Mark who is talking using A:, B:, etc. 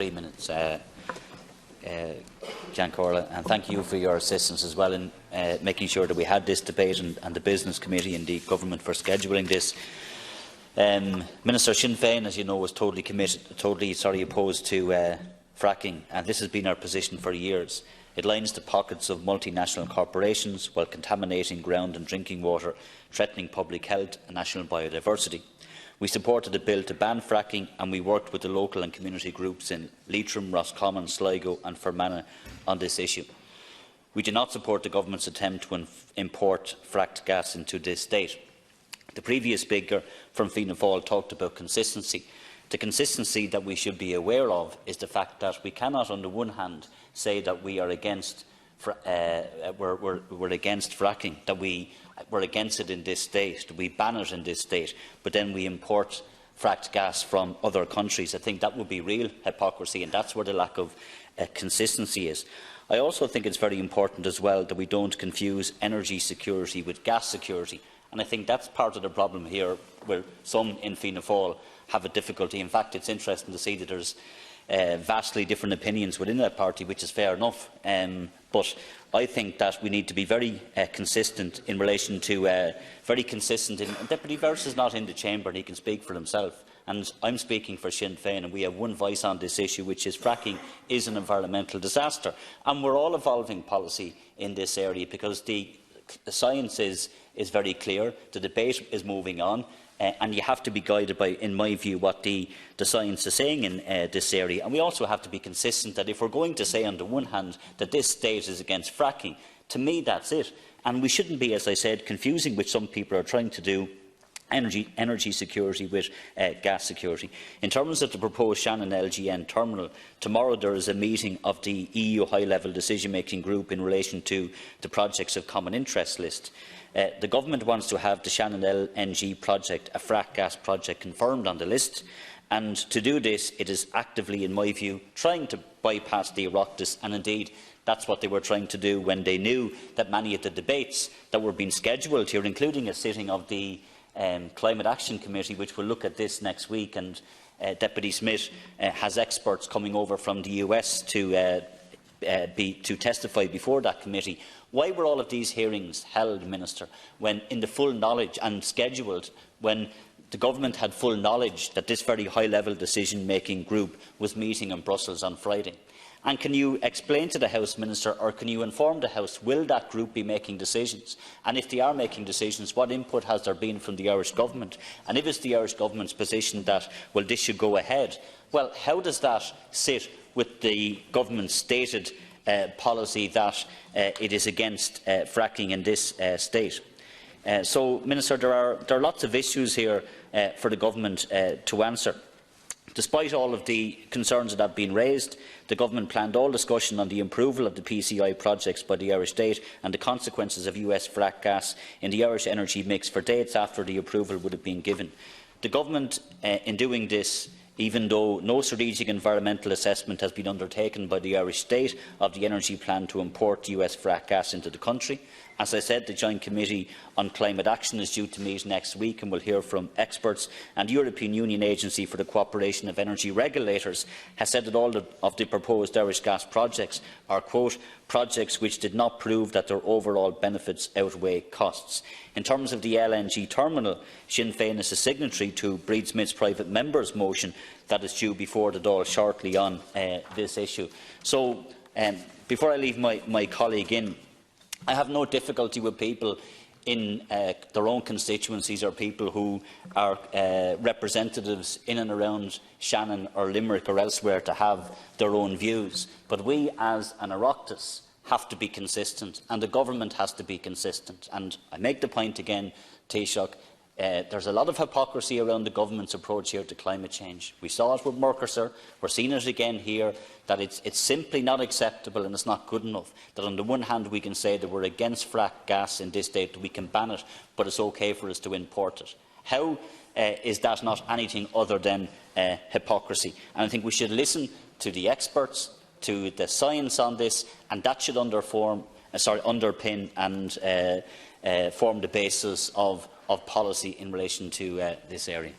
A: 3 minutes, Jan Corla, and thank you for your assistance as well in making sure that we had this debate and the Business Committee and the Government for scheduling this. Minister Sinn Féin, as you know, was totally opposed to fracking, and this has been our position for years. It lines the pockets of multinational corporations while contaminating ground and drinking water, threatening public health and national biodiversity. We supported a bill to ban fracking, and we worked with the local and community groups in Leitrim, Roscommon, Sligo and Fermanagh on this issue. We do not support the Government's attempt to import fracked gas into this state. The previous speaker from Fianna Fáil talked about consistency. The consistency that we should be aware of is the fact that we cannot, on the one hand, say that we are against we're against fracking, that we're against it in this state, that we ban it in this state, but then we import fracked gas from other countries. I think that would be real hypocrisy, and that's where the lack of consistency is. I also think it's very important as well that we don't confuse energy security with gas security, and I think that's part of the problem here, where some in Fianna Fáil have a difficulty. In fact, it's interesting to see that there's vastly different opinions within that party, which is fair enough. But I think that we need to be very consistent in relation to and Deputy Verse is not in the chamber and he can speak for himself. And I'm speaking for Sinn Féin, and we have one voice on this issue, which is fracking is an environmental disaster. And we're all evolving policy in this area because the science is very clear, the debate is moving on. And you have to be guided by, in my view, what the science is saying in this area. And we also have to be consistent that if we're going to say on the one hand that this state is against fracking, to me that's it. And we shouldn't be, as I said, confusing, which some people are trying to do, energy security with gas security. In terms of the proposed Shannon LGN terminal, tomorrow there is a meeting of the EU high-level decision-making group in relation to the projects of common interest list. The Government wants to have the Shannon LNG project, a frack gas project, confirmed on the list, and to do this it is actively, in my view, trying to bypass the Oireachtas, and indeed that's what they were trying to do when they knew that many of the debates that were being scheduled here, including a sitting of the Climate Action Committee, which will look at this next week, and Deputy Smith has experts coming over from the US to testify before that committee. Why were all of these hearings held, Minister, when in the full knowledge and scheduled, when the Government had full knowledge that this very high-level decision-making group was meeting in Brussels on Friday? And can you explain to the House, Minister, or can you inform the House, will that group be making decisions? And if they are making decisions, what input has there been from the Irish Government? And if it's the Irish Government's position that, well, this should go ahead, well, how does that sit with the Government's stated policy that it is against fracking in this state? So, Minister, there are lots of issues here for the Government to answer. Despite all of the concerns that have been raised, the Government planned all discussion on the approval of the PCI projects by the Irish state and the consequences of US frack gas in the Irish energy mix for dates after the approval would have been given. The Government, in doing this, even though no strategic environmental assessment has been undertaken by the Irish state of the energy plan to import US frack gas into the country. As I said, the Joint Committee on Climate Action is due to meet next week and will hear from experts, and the European Union Agency for the Cooperation of Energy Regulators has said that all of the proposed Irish gas projects are, quote, projects which did not prove that their overall benefits outweigh costs. In terms of the LNG terminal, Sinn Féin is a signatory to Breed Smith's private member's motion that is due before the Dáil shortly on this issue. So, before I leave my colleague in, I have no difficulty with people in their own constituencies or people who are representatives in and around Shannon or Limerick or elsewhere to have their own views. But we, as an Oireachtas, have to be consistent, and the Government has to be consistent. And I make the point again, Taoiseach, there's a lot of hypocrisy around the Government's approach here to climate change. We saw it with Mercosur, we're seeing it again here, that it's simply not acceptable and it's not good enough. That on the one hand we can say that we're against frack gas in this state, that we can ban it, but it's okay for us to import it. How is that not anything other than hypocrisy? And I think we should listen to the experts, to the science on this, and that should underpin and form the basis of policy in relation to this area.